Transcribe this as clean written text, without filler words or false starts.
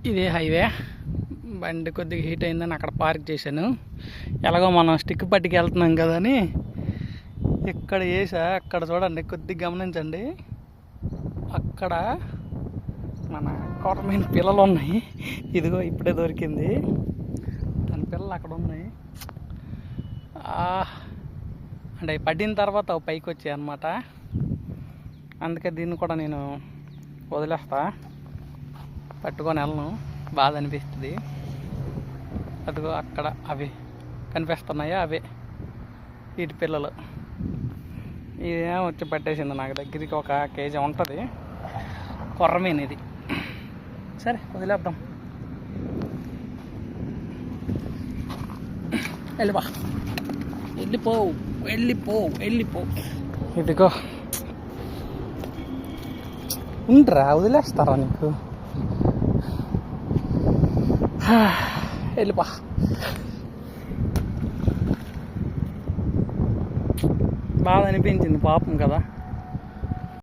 ఇదే హైవే. బండి కొద్దిగా హీట్ అయిందని అక్కడ పార్క్ చేశాను. ఎలాగో మనం స్టిక్ పట్టుకు వెళ్తున్నాం కదా అని ఇక్కడ వేసా. అక్కడ చూడండి, కొద్దిగా గమనించండి. అక్కడ మన కొరమైన పిల్లలు ఉన్నాయి. ఇదిగో ఇప్పుడే దొరికింది. దాని పిల్లలు అక్కడ ఉన్నాయి. అంటే పడిన తర్వాత పైకి వచ్చాయి అన్నమాట. అందుకే దీన్ని కూడా నేను వదిలేస్తా, పట్టుకొని వెళ్ళను. బాధ అనిపిస్తుంది. అదిగో అక్కడ అవి కనిపిస్తున్నాయా, అవే వీటి పిల్లలు. ఇదేమో వచ్చి పట్టేసింది నాకు. దగ్గరికి 1 కేజీ ఉంటుంది కొర్రమీను ఇది. సరే వదిలేద్దాం. వెళ్ళిపో, వెళ్ళిపో, వెళ్ళిపో, వెళ్ళిపో. ఇదిగో ఉండరా, వదిలేస్తారా నీకు? వెళ్ళిపో. బాధ అనిపించింది, పాపం కదా.